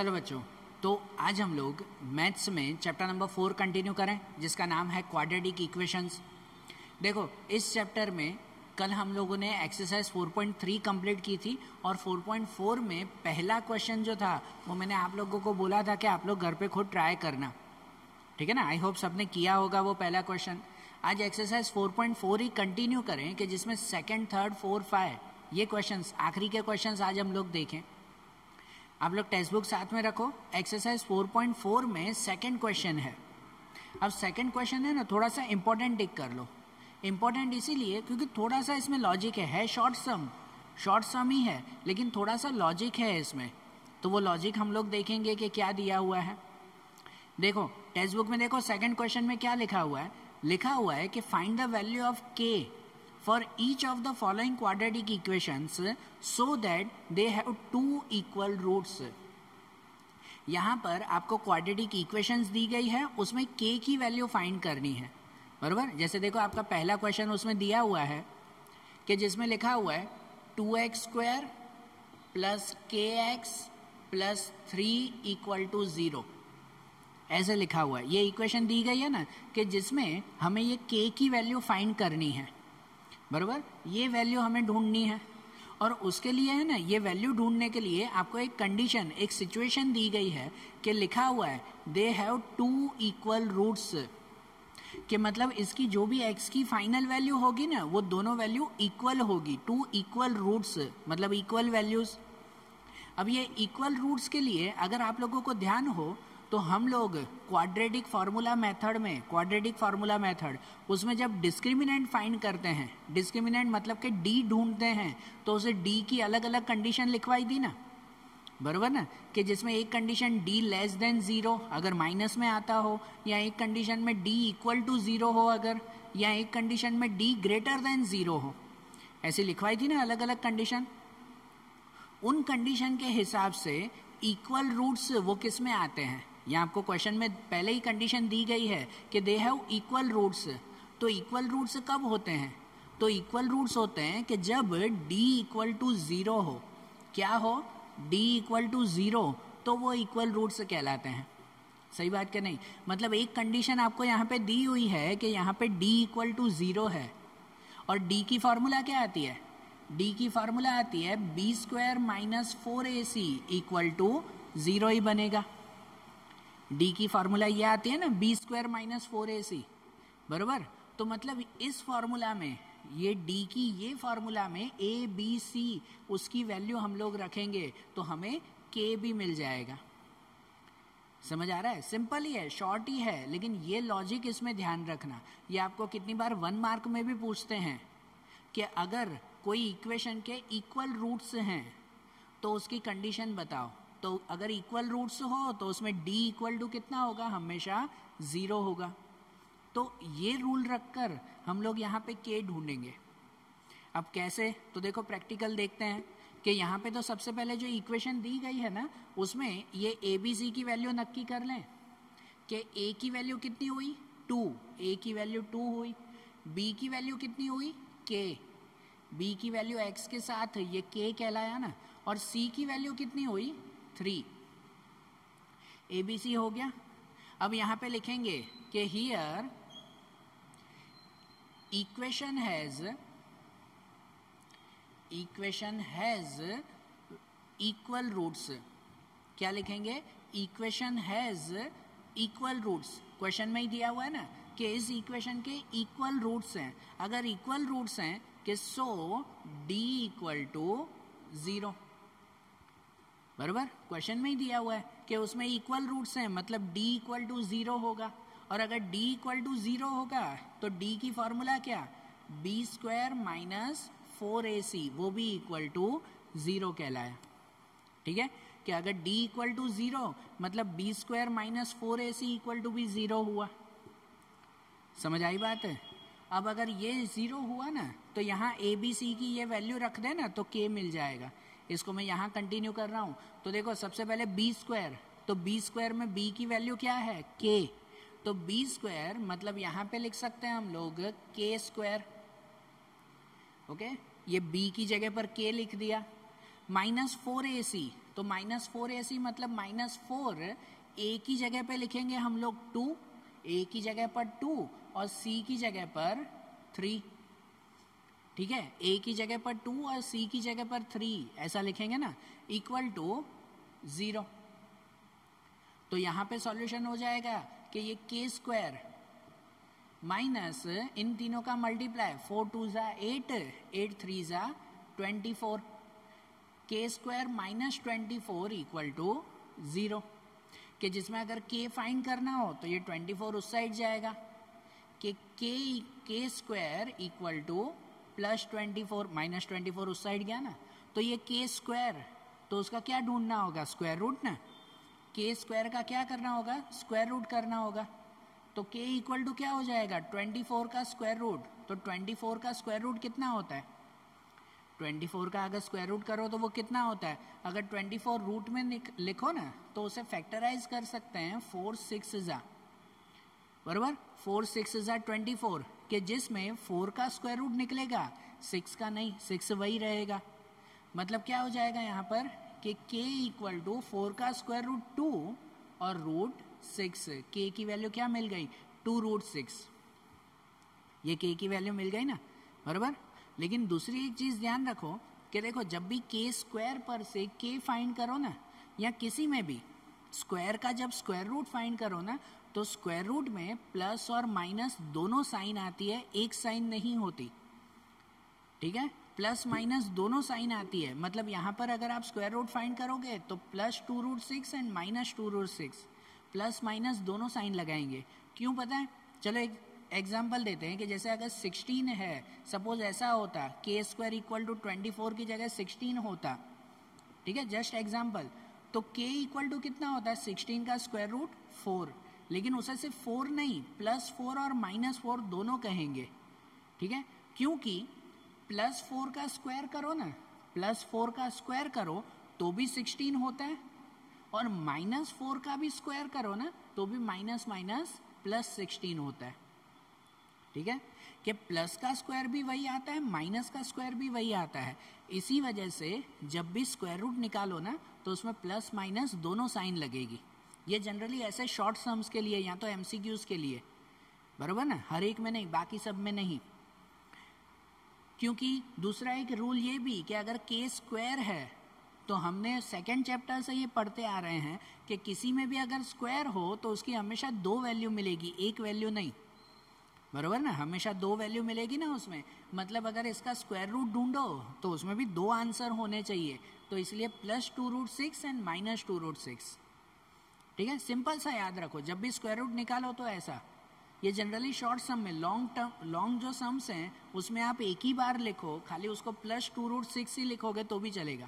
चलो बच्चों, तो आज हम लोग मैथ्स में चैप्टर नंबर 4 कंटिन्यू करें, जिसका नाम है क्वाड्रेटिक इक्वेशंस। देखो, इस चैप्टर में कल हम लोगों ने एक्सरसाइज 4.3 कंप्लीट की थी और 4.4 में पहला क्वेश्चन जो था वो मैंने आप लोगों को बोला था कि आप लोग घर पे खुद ट्राई करना, ठीक है ना। आई होप सबने किया होगा वो पहला क्वेश्चन। आज एक्सरसाइज 4.4 ही कंटिन्यू करें कि जिसमें सेकंड, थर्ड, 4, 5 ये क्वेश्चंस, आखिरी के क्वेश्चंस आज हम लोग देखें। आप लोग टेक्स्ट बुक साथ में रखो। एक्सरसाइज 4.4 में सेकंड क्वेश्चन है। अब सेकंड क्वेश्चन है ना, थोड़ा सा इंपॉर्टेंट टिक कर लो। इंपॉर्टेंट इसीलिए क्योंकि थोड़ा सा इसमें लॉजिक है शॉर्ट सम ही है, लेकिन थोड़ा सा लॉजिक है इसमें। तो वो लॉजिक हम लोग देखेंगे कि क्या दिया हुआ है। देखो टेक्स्ट बुक में देखो, सेकंड क्वेश्चन में क्या लिखा हुआ है। लिखा हुआ है कि find the value of k for each of the following quadratic equations so that they have 2 equal roots. यहां पर आपको क्वाड्रेटिक इक्वेशंस दी गई है, उसमें के की वैल्यू फाइंड करनी है, बराबर। जैसे देखो आपका पहला क्वेश्चन उसमें दिया हुआ है कि जिसमें लिखा हुआ है 2x² plus kx plus 3 equal to 0, ऐसे लिखा हुआ है। ये इक्वेशन दी गई है ना, कि जिसमें हमें ये k की वैल्यू फाइंड करनी है, बराबर। ये वैल्यू हमें ढूंढनी है और उसके लिए है ना, ये वैल्यू ढूंढने के लिए आपको एक कंडीशन, एक सिचुएशन दी गई है कि लिखा हुआ है दे हैव 2 इक्वल रूट्स, कि मतलब इसकी जो भी x की फाइनल वैल्यू होगी ना, वो दोनों वैल्यू इक्वल होगी। 2 इक्वल रूट्स मतलब इक्वल वैल्यूज। अब ये इक्वल रूट्स के लिए अगर आप लोगों को ध्यान हो तो हम लोग क्वाड्रेटिक फार्मूला मेथड उसमें जब डिस्क्रिमिनेंट फाइंड करते हैं, डिस्क्रिमिनेंट मतलब कि d ढूंढते हैं, तो उसे d की अलग अलग कंडीशन लिखवाई दी ना, बराबर ना। कि जिसमें एक कंडीशन d लेस देन 0 अगर माइनस में आता हो, या एक कंडीशन में d इक्वल टू 0 हो अगर, या एक कंडीशन में d ग्रेटर देन 0 हो, ऐसे लिखवाई थी ना अलग अलग कंडीशन। उन कंडीशन के हिसाब से इक्वल रूट्स वो किस में आते हैं, यहाँ आपको क्वेश्चन में पहले ही कंडीशन दी गई है कि दे हैव इक्वल रूट्स। तो इक्वल रूट्स कब होते हैं? तो इक्वल रूट्स होते हैं कि जब d इक्वल टू 0 हो। क्या हो? d इक्वल टू 0, तो वो इक्वल रूट्स कहलाते हैं। सही बात कि नहीं? मतलब एक कंडीशन आपको यहाँ पे दी हुई है कि यहाँ पे d इक्वल टू 0 है, और d की फॉर्मूला क्या आती है? d की फॉर्मूला आती है b² minus 4ac equal to 0 ही बनेगा। d की फॉर्मूला ये आती है ना, b² माइनस 4ac, बराबर। तो मतलब इस फॉर्मूला में, ये d की ये फॉर्मूला में a b c उसकी वैल्यू हम लोग रखेंगे तो हमें k भी मिल जाएगा। समझ आ रहा है? सिंपल ही है, शॉर्ट ही है, लेकिन ये लॉजिक इसमें ध्यान रखना। ये आपको कितनी बार 1 मार्क में भी पूछते हैं कि अगर कोई इक्वेशन के इक्वल रूट्स हैं तो उसकी कंडीशन बताओ। तो अगर इक्वल रूट्स हो तो उसमें d इक्वल टू कितना होगा? हमेशा 0 होगा। तो ये रूल रखकर हम लोग यहाँ पे k ढूंढेंगे। अब कैसे? तो देखो प्रैक्टिकल देखते हैं कि यहाँ पे तो सबसे पहले जो इक्वेशन दी गई है ना, उसमें ये a b c की वैल्यू नक्की कर लें कि a की वैल्यू कितनी हुई? 2, a की वैल्यू 2 हुई। b की वैल्यू कितनी हुई? k। b की वैल्यू x के साथ ये k कहलाया ना, और c की वैल्यू कितनी हुई? 3। ABC हो गया। अब यहां पे लिखेंगे कि here equation has equal roots. क्या लिखेंगे? Equation has equal roots. Question में ही दिया हुआ है ना कि इस इक्वेशन के इक्वल रूट्स हैं। अगर इक्वल रूट्स हैं कि सो d इक्वल टू 0, बराबर। क्वेश्चन में ही दिया हुआ है कि उसमें इक्वल रूट्स हैं, मतलब d इक्वल टू 0 होगा। और अगर d इक्वल टू 0 होगा तो d की फॉर्मूला क्या? b² माइनस 4ac, वो भी इक्वल टू 0 कहलाया। ठीक है, कि अगर d इक्वल टू 0 मतलब b² minus 4ac equal to भी 0 हुआ। समझ आई बात है? अब अगर ये 0 हुआ ना, तो यहाँ a b c की ये वैल्यू रख देना तो k मिल जाएगा। इसको मैं यहाँ कंटिन्यू कर रहा हूँ। तो देखो सबसे पहले b², तो b² में b की वैल्यू क्या है? k। तो b² मतलब यहाँ पे लिख सकते हैं हम लोग k²। ओके, ये b की जगह पर k लिख दिया। माइनस 4ac, तो -4 ऐसी मतलब -4 ए की जगह पे लिखेंगे हम लोग 2, ए की जगह पर 2 और सी की जगह पर 3, ठीक है, ए की जगह पर 2 और सी की जगह पर 3 ऐसा लिखेंगे ना, इक्वल टू 0। तो यहाँ पे सॉल्यूशन हो जाएगा कि ये के स्क्वायर माइनस इन तीनों का मल्टीप्लाई, 4 2 ज़ा 8, 8 3 ज़ा 24, के स्क्वायर माइनस 24 इक्वल टू 0, कि जिसमें अगर के फाइंड करना हो तो ये 24 उस साइड जाएगा, कि के square equal two plus 24 minus 24 उस साइड गया ना, तो ये के स्क्वायर, तो उसका क्या ढूंढना होगा, स्क्वायर रूट ना, के स्क्वायर का क्या करना होगा, स्क्वायर रूट करना होगा। तो के इक्वल टू क्या हो जाएगा, 24 का स्क्वायर रूट। तो 24 का स्क्वायर रूट कितना होता है, 24 का अगर स्क्वायर रूट करो तो वो कितना होता है, अगर 24 रूट में लिखो ना तो उसे फैक्टराइज कर सकते हैं 4 6 ज़ा, बराबर, 4 6 ज़ा 24, कि जिसमें 4 का स्क्वायर रूट निकलेगा, 6 का नहीं, 6 वही रहेगा। मतलब क्या हो जाएगा यहाँ पर कि k इक्वल टू 4 का स्क्वायर रूट 2 और रूट 6, k की वैल्यू क्या मिल गई, 2 रूट 6, ये k की वैल्यू मिल गई ना, बराबर। लेकिन दूसरी एक चीज़ ध्यान रखो कि देखो जब भी k स्क्वायर पर से k फाइंड करो ना, या किसी में भी स्क्वायर का जब स्क्वायर रूट फाइंड करो ना, तो स्क्वायर रूट में प्लस और माइनस दोनों साइन आती है, एक साइन नहीं होती, ठीक है, प्लस माइनस दोनों साइन आती है। मतलब यहाँ पर अगर आप स्क्वायर रूट फाइंड करोगे तो plus 2 root 6 and minus 2 root 6, plus minus दोनों साइन लगाएंगे। क्यों पता है, चलो एक एग्जाम्पल देते हैं कि जैसे अगर 16 है, सपोज ऐसा होता के स्क्वायर इक्वल टू 24 की जगह 16 होता, ठीक है, जस्ट एग्जाम्पल, तो k इक्वल टू कितना होता है, 16 का स्क्वायर रूट 4, लेकिन उसे सिर्फ 4 नहीं, +4 और -4 दोनों कहेंगे, ठीक है, क्योंकि +4 का स्क्वायर करो ना, +4 का स्क्वायर करो तो भी 16 होता है, और -4 का भी स्क्वायर करो ना तो भी माइनस माइनस प्लस 16 होता है, ठीक है, कि प्लस का स्क्वायर भी वही आता है, माइनस का स्क्वायर भी वही आता है। इसी वजह से जब भी स्क्वायर रूट निकालो ना तो उसमें प्लस माइनस दोनों साइन लगेगी। ये जनरली ऐसे शॉर्ट सम्स के लिए या तो एमसीक्यूज के लिए, बराबर ना, हर एक में नहीं, बाकी सब में नहीं। क्योंकि दूसरा एक रूल ये भी कि अगर के स्क्वायर है तो हमने सेकेंड चैप्टर से ये पढ़ते आ रहे हैं कि किसी में भी अगर स्क्वायर हो तो उसकी हमेशा 2 वैल्यू मिलेगी, एक वैल्यू नहीं, बराबर ना, हमेशा 2 वैल्यू मिलेगी ना उसमें। मतलब अगर इसका स्क्वायर रूट ढूंढो तो उसमें भी 2 आंसर होने चाहिए, तो इसलिए +2 रूट 6 एंड -2 रूट 6, ठीक है, सिंपल सा याद रखो, जब भी स्क्वायर रूट निकालो तो ऐसा। ये जनरली शॉर्ट सम में, लॉन्ग जो सम्स हैं उसमें आप एक ही बार लिखो, खाली उसको +2 रूट 6 ही लिखोगे तो भी चलेगा।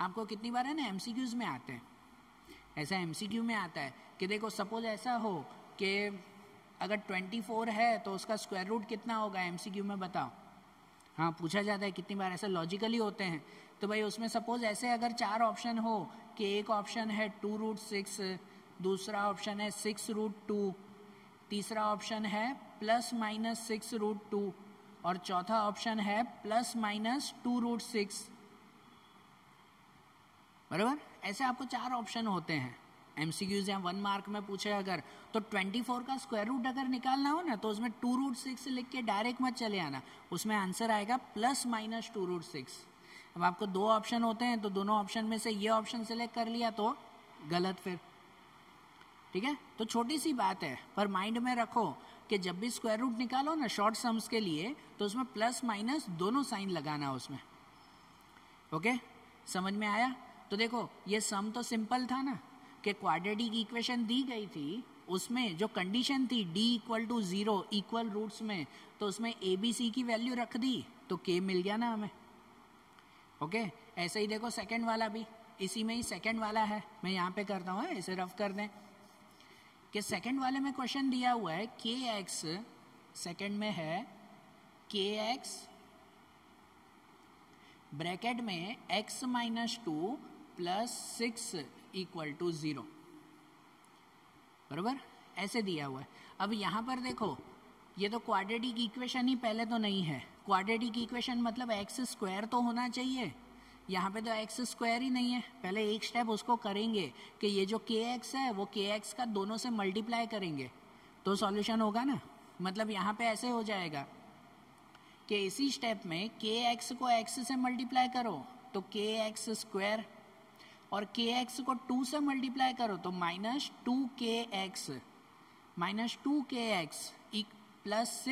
आपको कितनी बार है ना एमसीक्यूज में आते हैं, ऐसा एमसीक्यू में आता है कि देखो सपोज ऐसा हो कि अगर 24 है तो उसका स्क्वायर रूट कितना होगा, एमसीक्यू में बताओ। हाँ, पूछा जाता है कितनी बार, ऐसा लॉजिकली होते हैं। तो भाई उसमें सपोज ऐसे अगर 4 ऑप्शन हो कि एक ऑप्शन है 2 रूट 6, दूसरा ऑप्शन है 6 रूट 2, तीसरा ऑप्शन है +-6 रूट 2 और चौथा ऑप्शन है +-2 रूट 6, बराबर। ऐसे आपको 4 ऑप्शन होते हैं एमसीक्यूज या 1 मार्क में पूछे अगर, तो 24 का स्क्वायर रूट अगर निकालना हो ना तो उसमें 2 रूट 6 लिख के डायरेक्ट मत चले आना, उसमें आंसर आएगा +-2 रूट 6। अब आपको 2 ऑप्शन होते हैं तो दोनों ऑप्शन में से ये ऑप्शन सेलेक्ट कर लिया तो गलत फिर, ठीक है। तो छोटी सी बात है, पर माइंड में रखो कि जब भी स्क्वायर रूट निकालो ना शॉर्ट सम्स के लिए तो उसमें प्लस माइनस दोनों साइन लगाना उसमें, ओके, समझ में आया। तो देखो ये सम तो सिंपल था ना कि क्वाड्रेटिक इक्वेशन दी गई थी, उसमें जो कंडीशन थी d equal to 0 equal roots में, तो उसमें ए बी सी की वैल्यू रख दी तो k मिल गया ना हमें, ओके। ऐसे ही देखो सेकंड वाला भी, इसी में ही सेकंड वाला है, मैं यहाँ पे करता हूँ, इसे रफ कर दें कि सेकंड वाले में क्वेश्चन दिया हुआ है के एक्स, सेकंड में है के एक्स ब्रैकेट में x-2 + 6 = 0, बराबर, ऐसे दिया हुआ है। अब यहाँ पर देखो ये तो क्वाड्रेटिक इक्वेशन ही पहले तो नहीं है, क्वाड्रेटिक इक्वेशन मतलब x² तो होना चाहिए, यहाँ पे तो एक्स स्क्वायर ही नहीं है, पहले एक स्टेप उसको करेंगे कि ये जो के एक्स है वो के एक्स का दोनों से मल्टीप्लाई करेंगे तो सॉल्यूशन होगा ना। मतलब यहाँ पे ऐसे हो जाएगा कि इसी स्टेप में के एक्स को एक्स से मल्टीप्लाई करो तो के एक्स स्क्वायर, और के एक्स को 2 से मल्टीप्लाई करो तो माइनस टू के एक्स प्लस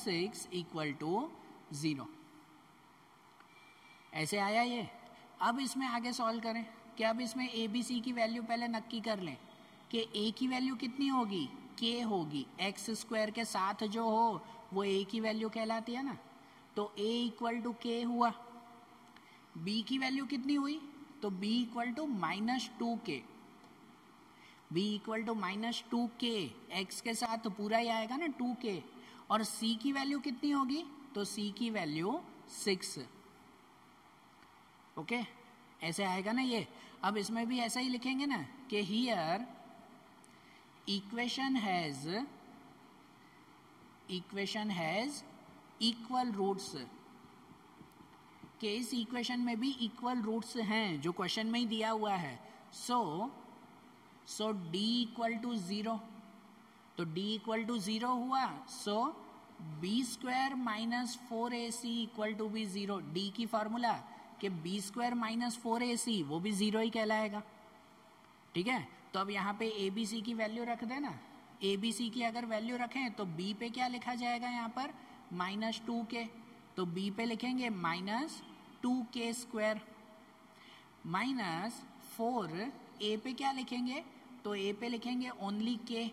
6 इक्वल टू 0। ऐसे आया ये। अब इसमें आगे सॉल्व करें कि अब इसमें ए बी सी की वैल्यू पहले नक्की कर लें कि ए की वैल्यू कितनी होगी, के होगी, एक्स स्क्वायर के साथ जो हो वो ए की वैल्यू कहलाती है ना, तो ए इक्वल टू के हुआ। बी की वैल्यू कितनी हुई, तो b equal to -2k, b equal to -2k, x के साथ पूरा ही आएगा ना 2k। और सी की वैल्यू कितनी होगी, तो सी की वैल्यू 6। ओके, ऐसे आएगा ना ये। अब इसमें भी ऐसा ही लिखेंगे ना कि here equation has equal roots, कि इस इक्वेशन में भी इक्वल रूट्स हैं जो क्वेश्चन में ही दिया हुआ है। सो d इक्वल टू 0, तो d इक्वल टू 0 हुआ, सो b² minus 4ac equal to भी 0। d की फॉर्मूला कि b² माइनस 4ac वो भी 0 ही कहलाएगा। ठीक है, तो अब यहाँ पे ए बी सी की वैल्यू रख देना। ए बी सी की अगर वैल्यू रखें तो b पे क्या लिखा जाएगा, यहाँ पर -2k, तो b पे लिखेंगे -2k² माइनस 4। a पे क्या लिखेंगे, तो a पे लिखेंगे ओनली k,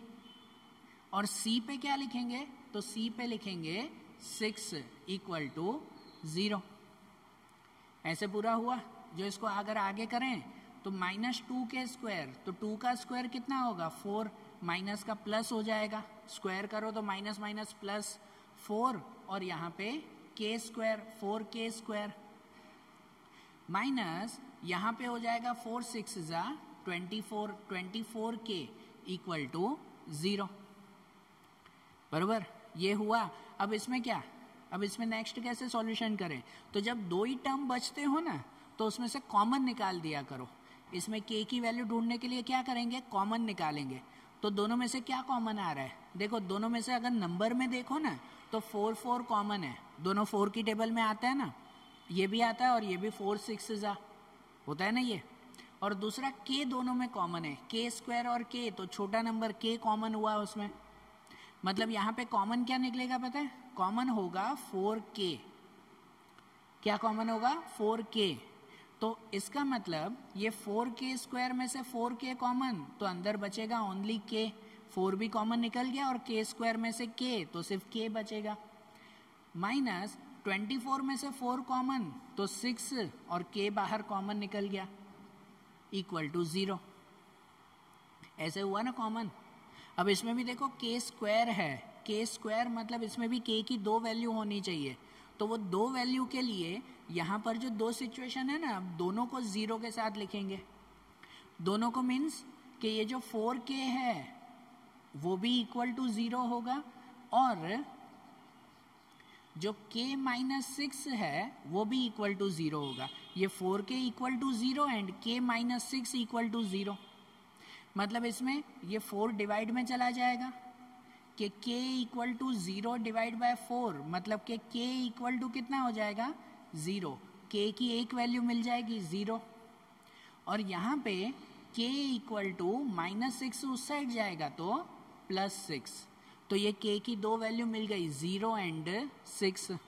और c पे क्या लिखेंगे, तो c पे लिखेंगे 6 इक्वल टू 0। ऐसे पूरा हुआ। जो इसको अगर आगे करें तो -2k², तो 2 का स्क्वायर कितना होगा 4, माइनस का प्लस हो जाएगा, स्क्वायर करो तो माइनस माइनस प्लस 4, और यहाँ पे k² 4k² माइनस यहाँ पे हो जाएगा 4 6 जा 24k इक्वल टू 0। बराबर, ये हुआ। अब इसमें क्या, अब इसमें नेक्स्ट कैसे सॉल्यूशन करें, तो जब 2 ही टर्म बचते हो ना तो उसमें से कॉमन निकाल दिया करो। इसमें k की वैल्यू ढूंढने के लिए क्या करेंगे, कॉमन निकालेंगे। तो दोनों में से क्या कॉमन आ रहा है, देखो दोनों में से अगर नंबर में देखो ना तो 4 4 कॉमन है, दोनों 4 की टेबल में आता है ना, ये भी आता है और ये भी 4 6 जा होता है ना ये। और दूसरा k दोनों में कॉमन है, k² और k, तो छोटा नंबर k कॉमन हुआ उसमें। मतलब यहाँ पे कॉमन क्या निकलेगा पता है, कॉमन होगा 4k। क्या कॉमन होगा, 4k। तो इसका मतलब ये 4k² में से 4k कॉमन, तो अंदर बचेगा ओनली k, 4 भी कॉमन निकल गया और k² में से k, तो सिर्फ k बचेगा। माइनस 24 में से 4 कॉमन, तो 6 और k बाहर कॉमन निकल गया इक्वल टू 0। ऐसे हुआ ना कॉमन। अब इसमें भी देखो k² है, k² मतलब इसमें भी k की 2 वैल्यू होनी चाहिए, तो वो 2 वैल्यू के लिए यहाँ पर जो 2 सिचुएशन है ना, अब दोनों को 0 के साथ लिखेंगे। दोनों को मीन्स कि ये जो 4k है वो भी इक्वल टू 0 होगा, और जो k -6 है वो भी इक्वल टू 0 होगा। ये 4k equal to 0 and k -6 equal to 0। मतलब इसमें ये 4 डिवाइड में चला जाएगा कि k equal to 0 divide by 4, मतलब कि k इक्वल टू कितना हो जाएगा 0, k की एक वैल्यू मिल जाएगी 0, और यहाँ पे k इक्वल टू -6 उस साइड जाएगा तो +6, तो ये k की 2 वैल्यू मिल गई 0 एंड 6।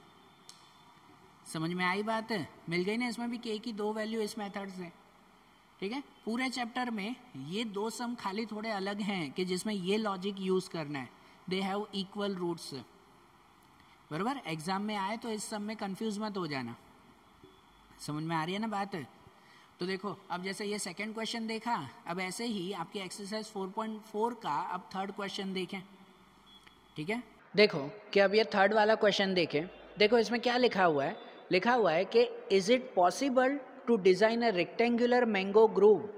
समझ में आई बात, मिल गई ना, इसमें भी k की 2 वैल्यू इस मेथड से। ठीक है, पूरे चैप्टर में ये 2 सम खाली थोड़े अलग हैं कि जिसमें ये लॉजिक यूज करना है, दे हैव इक्वल रूट्स। बराबर, एग्जाम में आए तो इस सम में कंफ्यूज मत हो जाना। समझ में आ रही है ना बात। तो देखो अब जैसे ये सेकंड क्वेश्चन देखा, अब ऐसे ही आपके एक्सरसाइज 4.4 का अब थर्ड क्वेश्चन देखें। ठीक है, देखो कि अब ये थर्ड वाला क्वेश्चन देखें। देखो इसमें क्या लिखा हुआ है, लिखा हुआ है कि is it possible to design a rectangular mango grove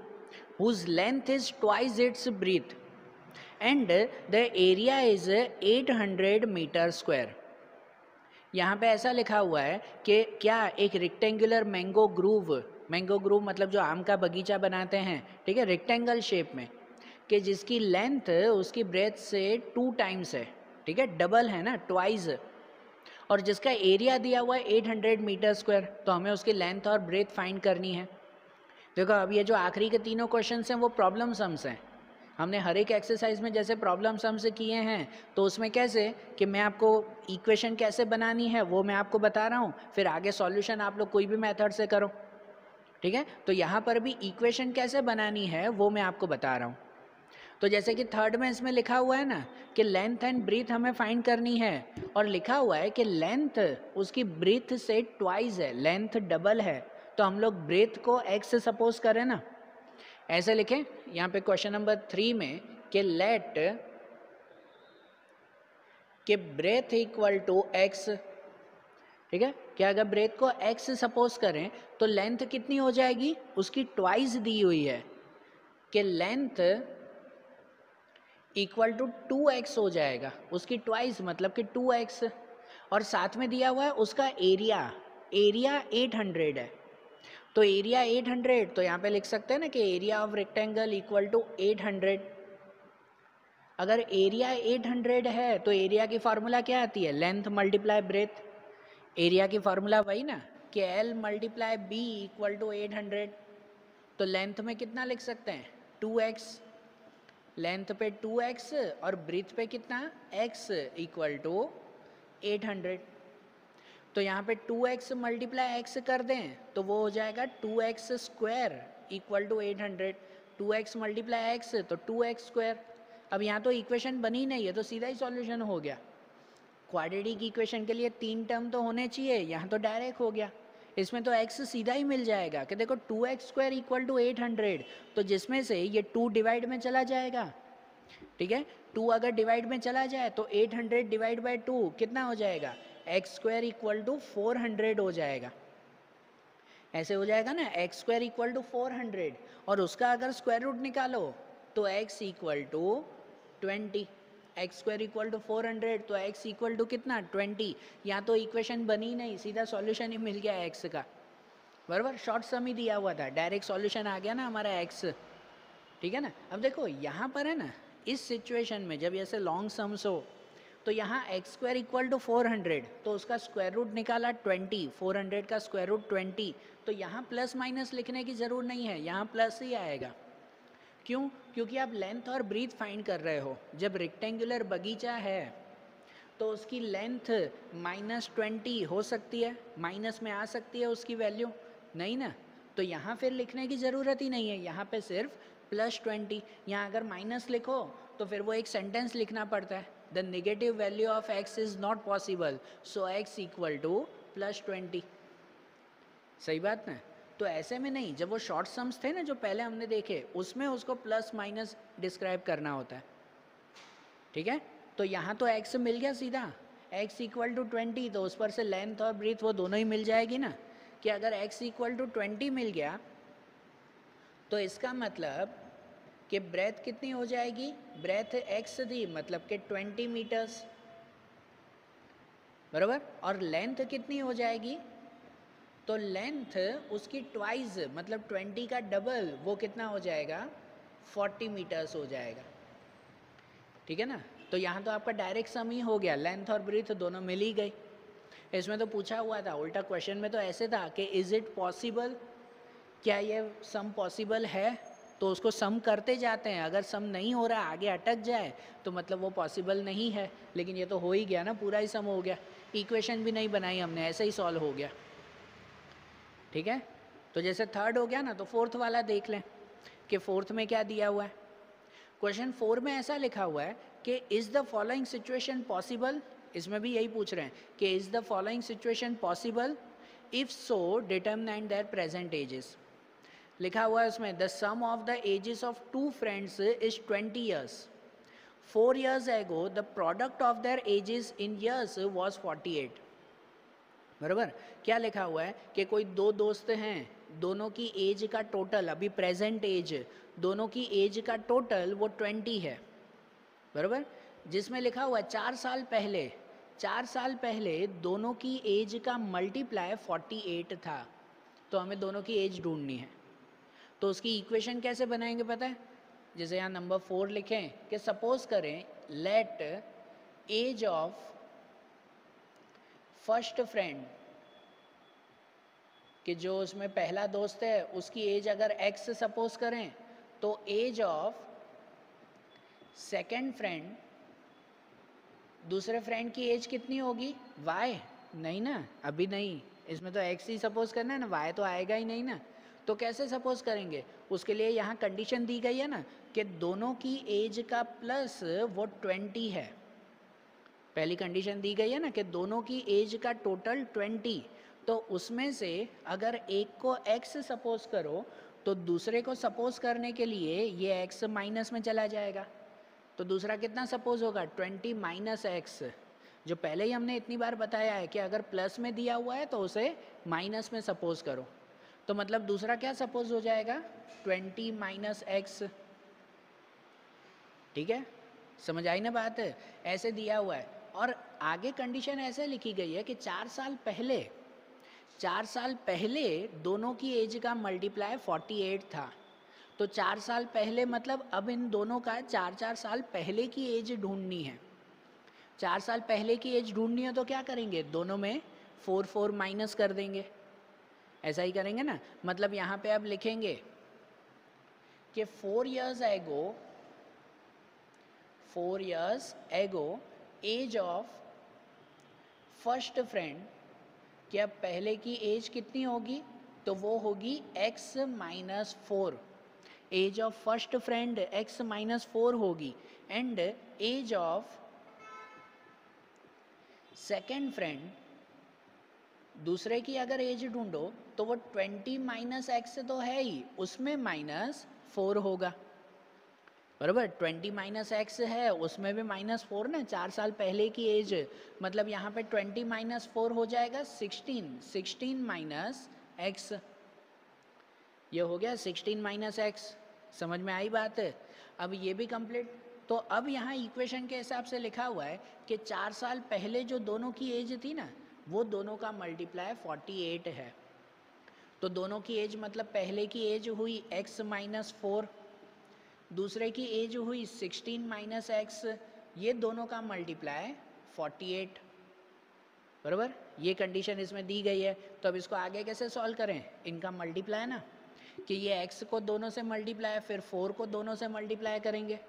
whose length is twice its breadth and the area is 800 meter square। यहाँ पे ऐसा लिखा हुआ है कि क्या एक रेक्टेंगुलर मैंगो ग्रूव मतलब जो आम का बगीचा बनाते हैं, ठीक है, रेक्टेंगल शेप में, कि जिसकी लेंथ उसकी ब्रेथ से 2 टाइम्स है, ठीक है, डबल है ना, ट्वाइस, और जिसका एरिया दिया हुआ है 800 मीटर स्क्वायर, तो हमें उसकी लेंथ और ब्रेथ फाइंड करनी है। देखो अब ये जो आखिरी के तीनों क्वेश्चन हैं वो प्रॉब्लम सम्स हैं। हमने हर एक एक्सरसाइज में जैसे प्रॉब्लम सम्स किए हैं, तो उसमें कैसे कि मैं आपको इक्वेशन कैसे बनानी है वो मैं आपको बता रहा हूँ, फिर आगे सॉल्यूशन आप लोग कोई भी मेथड से करो, ठीक है। तो यहाँ पर भी इक्वेशन कैसे बनानी है वो मैं आपको बता रहा हूँ। तो जैसे कि थर्ड में इसमें लिखा हुआ है ना कि लेंथ एंड ब्रीथ हमें फाइंड करनी है, और लिखा हुआ है कि लेंथ उसकी ब्रीथ से ट्वाइस है, लेंथ डबल है, तो हम लोग ब्रीथ को एक्स से सपोज करें ना, ऐसे लिखें यहाँ पे क्वेश्चन नंबर 3 में कि लेट के ब्रेथ इक्वल टू एक्स, ठीक है, कि अगर ब्रेथ को एक्स सपोज करें तो लेंथ कितनी हो जाएगी, उसकी ट्वाइस दी हुई है कि लेंथ इक्वल टू 2x हो जाएगा, उसकी ट्वाइस मतलब कि 2x, और साथ में दिया हुआ है उसका एरिया 800 है, तो एरिया 800, तो यहाँ पे लिख सकते हैं ना कि area of rectangle equal to 800। अगर एरिया 800 है तो एरिया की फार्मूला क्या आती है, लेंथ मल्टीप्लाई ब्रेथ। एरिया की फार्मूला वही ना कि L multiply b equal to 800, तो लेंथ में कितना लिख सकते हैं 2x, लेंथ पे 2x और ब्रीथ पे कितना x इक्वल टू 800। तो यहाँ पे 2x मल्टीप्लाई x कर दें तो वो हो जाएगा 2x square equal to 800, 2x multiply x तो 2x स्क्वायर। अब यहाँ तो इक्वेशन बनी नहीं है तो सीधा ही सॉल्यूशन हो गया। क्वाड्रेटिक इक्वेशन के लिए 3 टर्म तो होने चाहिए, यहाँ तो डायरेक्ट हो गया, इसमें तो x सीधा ही मिल जाएगा कि देखो 2x स्क्वायर इक्वल टू 800, तो जिसमें से ये 2 डिवाइड में चला जाएगा, ठीक है, 2 अगर डिवाइड में चला जाए तो 800 डिवाइड बाई 2 कितना हो जाएगा, एक्स स्क्वायर इक्वल टू 400 हो जाएगा, ऐसे हो जाएगा ना, एक्स स्क्वायर इक्वल टू 400, और उसका अगर स्क्वायर रूट निकालो तो x equal to 20, x square equal to 400 तो x इक्वल टू कितना 20। यहाँ तो इक्वेशन बनी नहीं, सीधा सॉल्यूशन ही मिल गया x का, बराबर, शॉर्ट सम ही दिया हुआ था, डायरेक्ट सॉल्यूशन आ गया ना हमारा x, ठीक है ना। अब देखो यहाँ पर है ना, इस सिचुएशन में जब ऐसे लॉन्ग सम्स हो तो यहाँ एक्स स्क्वायर इक्वल टू 400, तो उसका स्क्वायर रूट निकाला 20, 400 का स्क्वायर रूट 20, तो यहाँ प्लस माइनस लिखने की ज़रूर नहीं है, यहाँ प्लस ही आएगा। क्यों, क्योंकि आप लेंथ और ब्रीथ फाइंड कर रहे हो। जब रेक्टेंगुलर बगीचा है तो उसकी लेंथ -20 हो सकती है, माइनस में आ सकती है उसकी वैल्यू, नहीं ना, तो यहाँ फिर लिखने की ज़रूरत ही नहीं है, यहाँ पे सिर्फ +20। यहाँ अगर माइनस लिखो तो फिर वो एक सेंटेंस लिखना पड़ता है, the negative value of x is not possible, so x equal to +20। सही बात ना। तो ऐसे में नहीं, जब वो शॉर्ट सम्स थे ना जो पहले हमने देखे, उसमें उसको प्लस माइनस डिस्क्राइब करना होता है, ठीक है। तो यहाँ तो x मिल गया सीधा, x इक्वल टू 20, तो उस पर से लेंथ और ब्रीथ वो दोनों ही मिल जाएगी ना, कि अगर x इक्वल टू 20 मिल गया तो इसका मतलब कि ब्रेथ कितनी हो जाएगी, ब्रेथ x दी मतलब कि 20 मीटर्स, बराबर, और लेंथ कितनी हो जाएगी, तो लेंथ उसकी ट्वाइस मतलब 20 का डबल, वो कितना हो जाएगा 40 मीटर्स हो जाएगा, ठीक है ना। तो यहाँ तो आपका डायरेक्ट सम ही हो गया, लेंथ और ब्रीथ दोनों मिल ही गई। इसमें तो पूछा हुआ था उल्टा, क्वेश्चन में तो ऐसे था कि इज़ इट पॉसिबल, क्या ये सम पॉसिबल है, तो उसको सम करते जाते हैं, अगर सम नहीं हो रहा आगे अटक जाए तो मतलब वो पॉसिबल नहीं है, लेकिन ये तो हो ही गया ना, पूरा ही सम हो गया, इक्वेशन भी नहीं बनाई हमने, ऐसे ही सॉल्व हो गया, ठीक है। तो जैसे थर्ड हो गया ना, तो फोर्थ वाला देख लें कि फोर्थ में क्या दिया हुआ है। क्वेश्चन 4 में ऐसा लिखा हुआ है कि is the following situation possible, इसमें भी यही पूछ रहे हैं कि is the following situation possible, if so determine their present ages. लिखा हुआ है उसमें, the sum of the ages of 2 friends is 20 years, 4 years ago the product of their ages in years was 48, बराबर। क्या लिखा हुआ है कि कोई 2 दोस्त हैं, दोनों की एज का टोटल, अभी प्रेजेंट एज, दोनों की एज का टोटल वो 20 है, बराबर, जिसमें लिखा हुआ है 4 साल पहले 4 साल पहले दोनों की एज का मल्टीप्लाई 48 था, तो हमें दोनों की एज ढूंढनी है। तो उसकी इक्वेशन कैसे बनाएंगे पता है? जैसे यहाँ नंबर 4 लिखें कि सपोज करें let age of first friend, कि जो उसमें पहला दोस्त है उसकी एज अगर x सपोज करें, तो एज ऑफ सेकेंड फ्रेंड, दूसरे फ्रेंड की एज कितनी होगी? y? नहीं ना, अभी नहीं, इसमें तो x ही सपोज करना है ना, y तो आएगा ही नहीं ना। तो कैसे सपोज करेंगे? उसके लिए यहाँ कंडीशन दी गई है ना कि दोनों की एज का प्लस वो 20 है। पहली कंडीशन दी गई है ना कि दोनों की एज का टोटल 20, तो उसमें से अगर एक को x सपोज करो तो दूसरे को सपोज करने के लिए ये x माइनस में चला जाएगा, तो दूसरा कितना सपोज होगा? 20 माइनस एक्स, जो पहले ही हमने इतनी बार बताया है कि अगर प्लस में दिया हुआ है तो उसे माइनस में सपोज करो। तो मतलब दूसरा क्या सपोज हो जाएगा? 20 माइनस एक्स। ठीक है, समझ आई ना बात? ऐसे दिया हुआ है। और आगे कंडीशन ऐसे लिखी गई है कि 4 साल पहले दोनों की एज का मल्टीप्लाई 48 था। तो 4 साल पहले मतलब अब इन दोनों का 4 साल पहले की एज ढूंढनी है। 4 साल पहले की एज ढूंढनी है तो क्या करेंगे? दोनों में 4 माइनस कर देंगे, ऐसा ही करेंगे ना। मतलब यहाँ पे अब लिखेंगे कि 4 years ago age of first friend, कि अब पहले की एज कितनी होगी? तो वो होगी x minus 4। Age of first friend x minus 4 होगी, and age of second friend, दूसरे की अगर एज ढूंढो तो वो 20 माइनस एक्स तो है ही, उसमें माइनस 4 होगा, बराबर। 20 माइनस एक्स है, उसमें भी माइनस 4 ना, 4 साल पहले की एज, मतलब यहाँ पे 20 माइनस 4 हो जाएगा 16 माइनस एक्स, ये हो गया 16 माइनस एक्स। समझ में आई बात? अब ये भी कंप्लीट। तो अब यहाँ इक्वेशन के हिसाब से लिखा हुआ है कि 4 साल पहले जो दोनों की एज थी ना, वो दोनों का मल्टीप्लाई 48 है। तो दोनों की एज मतलब पहले की एज हुई x माइनस 4, दूसरे की एज हुई 16 माइनस एक्स, ये दोनों का मल्टीप्लाई 48, बराबर। ये कंडीशन इसमें दी गई है। तो अब इसको आगे कैसे सॉल्व करें? इनका मल्टीप्लाई ना, कि ये x को दोनों से मल्टीप्लाई, फिर 4 को दोनों से मल्टीप्लाई करेंगे।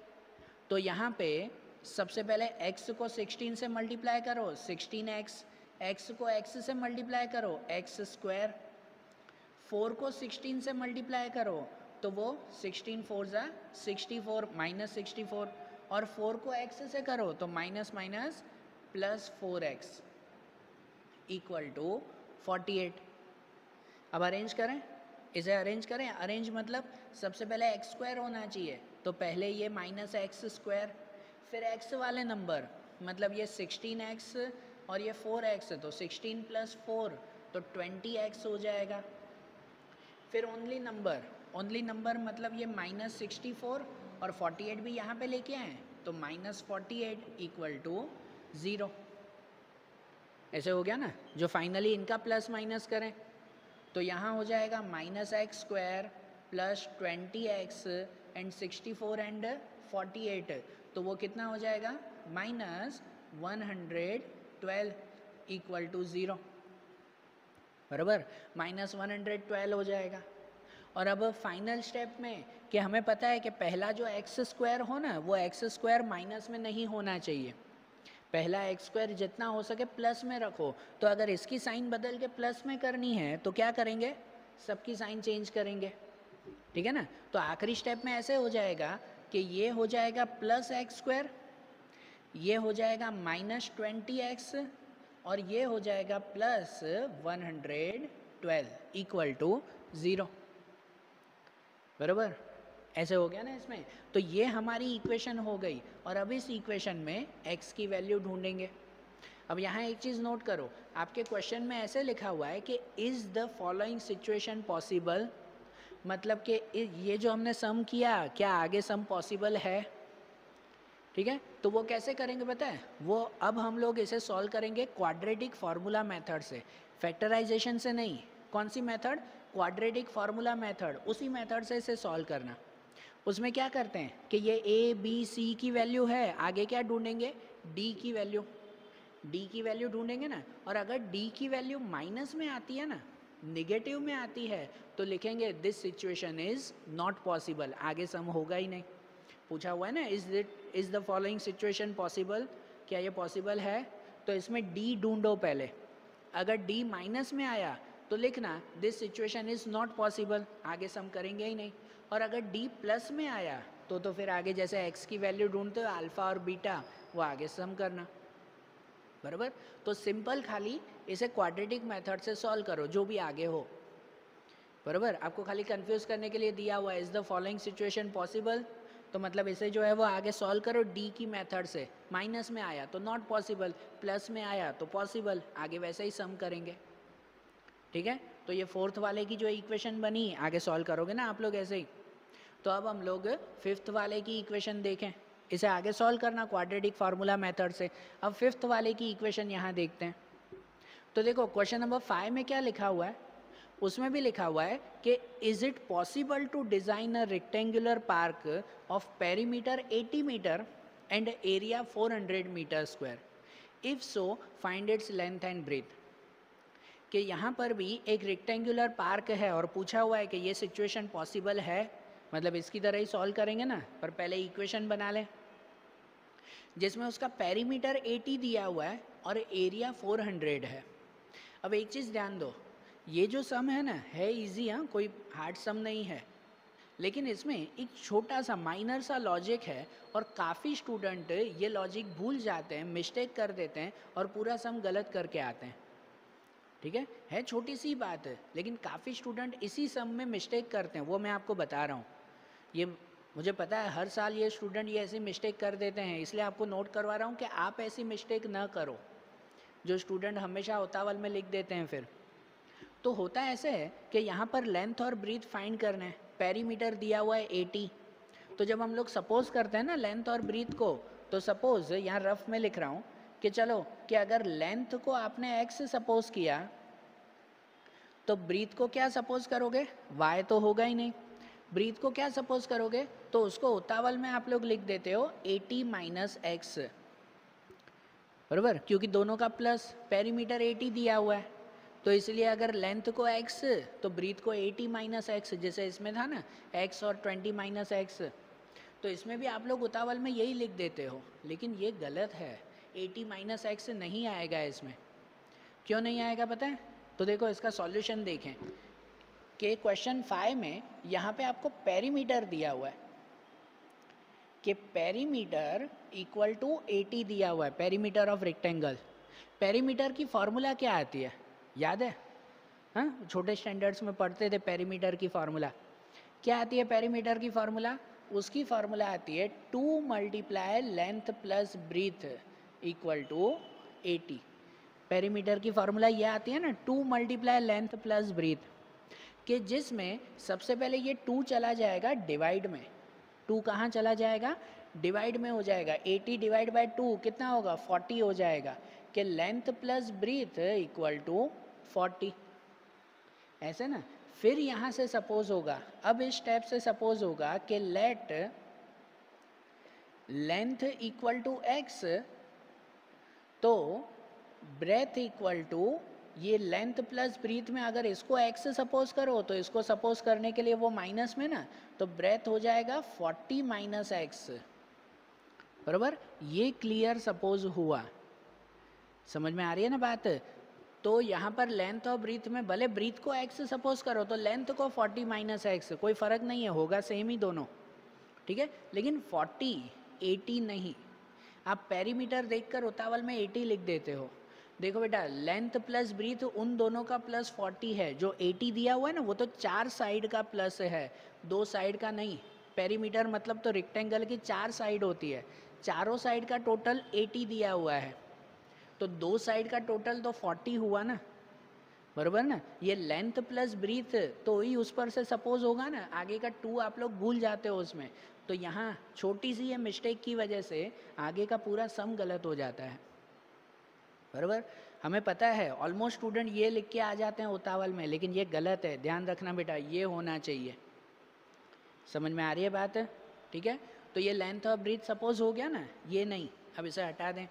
तो यहाँ पे सबसे पहले x को 16 से मल्टीप्लाई करो, 16x, x को x से मल्टीप्लाई करो, x स्क्वायर, 4 को 16 से मल्टीप्लाई करो तो वो 16 4 ज़ा 64 माइनस 64, और 4 को x से करो तो minus minus plus 4x equal to 48। अब अरेंज करें, इसे अरेंज करें। अरेंज मतलब सबसे पहले एक्स स्क्वायर होना चाहिए, तो पहले ये माइनस एक्स स्क्वायर, फिर एक्स वाले नंबर, मतलब ये 16x और ये 4x, तो 16 प्लस 4 तो 20x हो जाएगा। फिर ओनली नंबर मतलब ये माइनस 64 और 48 भी यहाँ पे लेके आए, तो माइनस 48 इक्वल टू 0। ऐसे हो गया ना। जो फाइनली इनका प्लस माइनस करें तो यहाँ हो जाएगा minus x square plus 20x and 64 and 48, तो वो कितना हो जाएगा? माइनस 112 इक्वल टू 0, बराबर। माइनस 112 हो जाएगा। और अब फाइनल स्टेप में कि हमें पता है कि पहला जो एक्स स्क्वायर हो ना, वो एक्स स्क्वायर माइनस में नहीं होना चाहिए, पहला एक्स स्क्वायर जितना हो सके प्लस में रखो। तो अगर इसकी साइन बदल के प्लस में करनी है तो क्या करेंगे? सबकी साइन चेंज करेंगे, ठीक है ना। तो आखिरी स्टेप में ऐसे हो जाएगा कि ये हो जाएगा प्लस एक्स स्क्वायर, ये हो जाएगा माइनस 20x, और ये हो जाएगा प्लस 112 इक्वल टू 0, बराबर। ऐसे हो गया ना इसमें। तो ये हमारी इक्वेशन हो गई, और अब इस इक्वेशन में x की वैल्यू ढूंढेंगे। अब यहाँ एक चीज़ नोट करो, आपके क्वेश्चन में ऐसे लिखा हुआ है कि is the following situation possible, मतलब कि ये जो हमने सम किया, क्या आगे सम पॉसिबल है? ठीक है, तो वो कैसे करेंगे पता है, वो अब हम लोग इसे सॉल्व करेंगे क्वाड्रेटिक फार्मूला मेथड से, फैक्टराइजेशन से नहीं। कौन सी मेथड? क्वाड्रेटिक फार्मूला मेथड, उसी मेथड से इसे सॉल्व करना। उसमें क्या करते हैं कि ये ए बी सी की वैल्यू है, आगे क्या ढूंढेंगे? डी की वैल्यू, डी की वैल्यू ढूंढेंगे ना। और अगर डी की वैल्यू माइनस में आती है ना, निगेटिव में आती है, तो लिखेंगे this situation is not possible, आगे सम होगा ही नहीं। पूछा हुआ है ना, is the following situation possible, क्या ये पॉसिबल है? तो इसमें डी ढूंढो पहले। अगर डी माइनस में आया तो लिखना this situation is not possible, आगे सम करेंगे ही नहीं। और अगर डी प्लस में आया तो फिर आगे जैसे एक्स की वैल्यू ढूंढते हो अल्फा और बीटा, वो आगे सम करना। बराबर, तो सिंपल खाली इसे क्वाड्रेटिक मेथड से सॉल्व करो, जो भी आगे हो। बराबर, आपको खाली कंफ्यूज करने के लिए दिया हुआ है is the following situation possible, तो मतलब इसे जो है वो आगे सॉल्व करो डी की मेथड से। माइनस में आया तो नॉट पॉसिबल, प्लस में आया तो पॉसिबल, आगे वैसे ही सम करेंगे। ठीक है, तो ये फोर्थ वाले की जो इक्वेशन बनी, आगे सॉल्व करोगे ना आप लोग ऐसे ही। तो अब हम लोग फिफ्थ वाले की इक्वेशन देखें, इसे आगे सॉल्व करना क्वाड्रेटिक फार्मूला मेथड से। अब फिफ्थ वाले की इक्वेशन यहाँ देखते हैं। तो देखो क्वेश्चन नंबर 5 में क्या लिखा हुआ है, उसमें भी लिखा हुआ है कि is it possible to design a rectangular park of perimeter 80 metre and area 400 metre square, if so find its length and breadth. कि यहाँ पर भी एक रेक्टेंगुलर पार्क है और पूछा हुआ है कि ये सिचुएशन पॉसिबल है, मतलब इसकी तरह ही सॉल्व करेंगे ना, पर पहले इक्वेशन बना लें जिसमें उसका पेरीमीटर 80 दिया हुआ है और एरिया 400 है। अब एक चीज़ ध्यान दो, ये जो सम है ना, है इजी, हाँ, कोई हार्ड सम नहीं है, लेकिन इसमें एक छोटा सा माइनर सा लॉजिक है और काफ़ी स्टूडेंट ये लॉजिक भूल जाते हैं, मिस्टेक कर देते हैं और पूरा सम गलत करके आते हैं। ठीक है छोटी सी बात है, लेकिन काफ़ी स्टूडेंट इसी सम में मिस्टेक करते हैं, वो मैं आपको बता रहा हूँ। ये मुझे पता है हर साल ये स्टूडेंट ये ऐसी मिस्टेक कर देते हैं, इसलिए आपको नोट करवा रहा हूँ कि आप ऐसी मिस्टेक ना करो जो स्टूडेंट हमेशा उतावल में लिख देते हैं। फिर तो होता ऐसे है कि यहाँ पर लेंथ और ब्रीथ फाइंड करना है, पेरीमीटर दिया हुआ है 80। तो जब हम लोग सपोज करते हैं ना लेंथ और ब्रीथ को, तो सपोज यहाँ रफ में लिख रहा हूँ कि चलो कि अगर लेंथ को आपने x सपोज किया तो ब्रीथ को क्या सपोज करोगे? y तो होगा ही नहीं। ब्रीथ को क्या सपोज करोगे? तो उसको उतावल में आप लोग लिख देते हो 80 माइनस एक्स, बराबर, क्योंकि दोनों का प्लस, पेरीमीटर 80 दिया हुआ है, तो इसलिए अगर लेंथ को x तो ब्रीथ को 80 माइनस एक्स, जैसे इसमें था ना x और 20 माइनस एक्स, तो इसमें भी आप लोग उतावल में यही लिख देते हो, लेकिन ये गलत है। 80 माइनस एक्स नहीं आएगा इसमें। क्यों नहीं आएगा पता है? तो देखो इसका सॉल्यूशन देखें कि क्वेश्चन 5 में यहाँ पे आपको पेरीमीटर दिया हुआ है कि पेरीमीटर इक्वल टू 80 दिया हुआ है, पेरीमीटर ऑफ रेक्टेंगल। पेरीमीटर की फॉर्मूला क्या आती है, याद है? हाँ, छोटे स्टैंडर्ड्स में पढ़ते थे पेरीमीटर की फार्मूला। क्या आती है पेरीमीटर की फार्मूला? उसकी फार्मूला आती है 2 multiply length plus breadth equal to 80। Perimeter की फार्मूला ये आती है ना, 2 मल्टीप्लाई लेंथ प्लस ब्रीथ, कि जिसमें सबसे पहले ये 2 चला जाएगा डिवाइड में। 2 कहाँ चला जाएगा? डिवाइड में हो जाएगा। 80 डिवाइड बाई 2 कितना होगा? 40 हो जाएगा, कि length plus breadth equal to 40, ऐसे ना। फिर यहाँ से सपोज होगा, अब इस स्टेप से सपोज होगा कि let length equal to x, तो ब्रेथ इक्वल टू ये लेंथ प्लस ब्रीथ में अगर इसको x सपोज करो तो इसको सपोज करने के लिए वो माइनस में ना, तो ब्रेथ हो जाएगा 40 माइनस एक्स, बराबर। ये क्लियर सपोज हुआ, समझ में आ रही है ना बात? तो यहाँ पर लेंथ और ब्रीथ में भले ब्रीथ को x सपोज करो तो लेंथ को 40 माइनस एक्स, कोई फ़र्क नहीं है, होगा सेम ही दोनों, ठीक है। लेकिन 40 80 नहीं, आप पेरीमीटर देखकर उतावल में 80 लिख देते हो। देखो बेटा, लेंथ प्लस ब्रीथ उन दोनों का प्लस 40 है, जो 80 दिया हुआ है ना वो तो 4 साइड का प्लस है, 2 साइड का नहीं। पेरीमीटर मतलब तो रेक्टेंगल की 4 साइड होती है, चारों साइड का टोटल 80 दिया हुआ है, तो 2 साइड का टोटल तो 40 हुआ ना, बराबर ना, ये लेंथ प्लस ब्रीथ तो ही उस पर से सपोज होगा ना, आगे का 2 आप लोग भूल जाते हो उसमें, तो यहाँ छोटी सी ये मिस्टेक की वजह से आगे का पूरा सम गलत हो जाता है। बराबर, हमें पता है ऑलमोस्ट स्टूडेंट ये लिख के आ जाते हैं उतावल में, लेकिन ये गलत है, ध्यान रखना बेटा, ये होना चाहिए। समझ में आ रही है बात? ठीक है, तो ये लेंथ और ब्रीथ सपोज हो गया ना, ये नहीं, अब इसे हटा दें।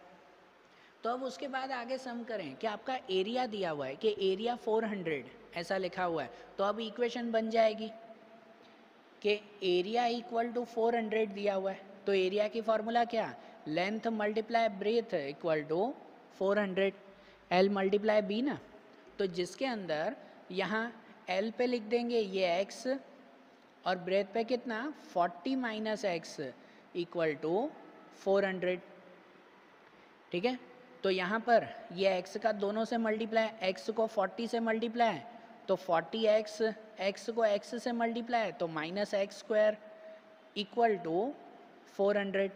तो अब उसके बाद आगे सम करें कि आपका एरिया दिया हुआ है कि एरिया 400 ऐसा लिखा हुआ है, तो अब इक्वेशन बन जाएगी कि एरिया इक्वल टू 400 दिया हुआ है, तो एरिया की फॉर्मूला क्या, length multiply breadth equal to 400, L multiply b ना, तो जिसके अंदर यहाँ एल पे लिख देंगे ये एक्स और ब्रेथ पे कितना 40 माइनस एक्स इक्वल टू 400। ठीक है, तो यहाँ पर ये x का दोनों से मल्टीप्लाई, x को 40 से मल्टीप्लाई तो 40x, x को x से मल्टीप्लाई तो minus x square equal to 400।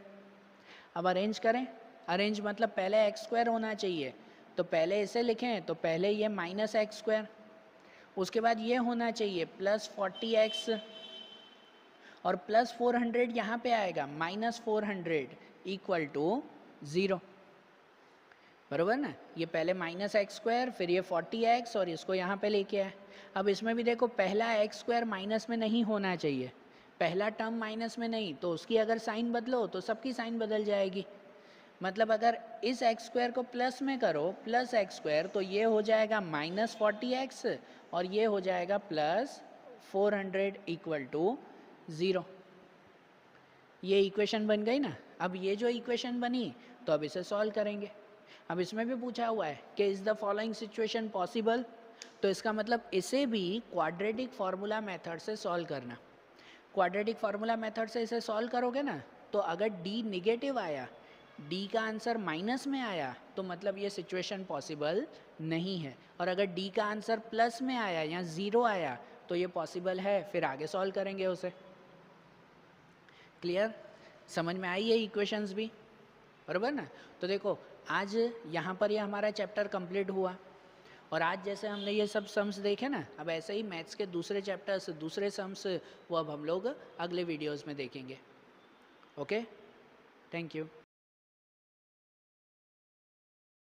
अब अरेंज करें, अरेंज मतलब पहले एक्स स्क्वायर होना चाहिए, तो पहले इसे लिखें, तो पहले ये माइनस एक्स स्क्वायर, उसके बाद ये होना चाहिए प्लस 40x और प्लस 400 यहाँ पे आएगा माइनस 400 इक्वल टू 0। बराबर ना, ये पहले माइनस एक्स स्क्वायर, फिर ये 40x और इसको यहाँ पे लेके आए। अब इसमें भी देखो पहला एक्स स्क्वायर माइनस में नहीं होना चाहिए, पहला टर्म माइनस में नहीं, तो उसकी अगर साइन बदलो तो सबकी साइन बदल जाएगी। मतलब अगर इस एक्स स्क्वायर को प्लस में करो, प्लस एक्स स्क्वायर, तो ये हो जाएगा माइनस 40x और ये हो जाएगा प्लस 400 इक्वल टू 0। ये इक्वेशन बन गई ना। अब ये जो इक्वेशन बनी तो अब इसे सॉल्व करेंगे। अब इसमें भी पूछा हुआ है कि is the following situation possible, तो इसका मतलब इसे भी क्वाड्रेटिक फार्मूला मेथड से सॉल्व करना। क्वाड्रेटिक फार्मूला मेथड से इसे सॉल्व करोगे ना, तो अगर d निगेटिव आया, d का आंसर माइनस में आया, तो मतलब ये सिचुएशन पॉसिबल नहीं है, और अगर d का आंसर प्लस में आया या 0 आया तो ये पॉसिबल है, फिर आगे सॉल्व करेंगे उसे। क्लियर, समझ में आई ये इक्वेशंस भी? बराबर ना। तो देखो आज यहाँ पर ये हमारा चैप्टर कंप्लीट हुआ, और आज जैसे हमने ये सब सम्स देखे ना, अब ऐसे ही मैथ्स के दूसरे चैप्टर्स, दूसरे सम्स, वो अब हम लोग अगले वीडियोस में देखेंगे। Okay, thank you.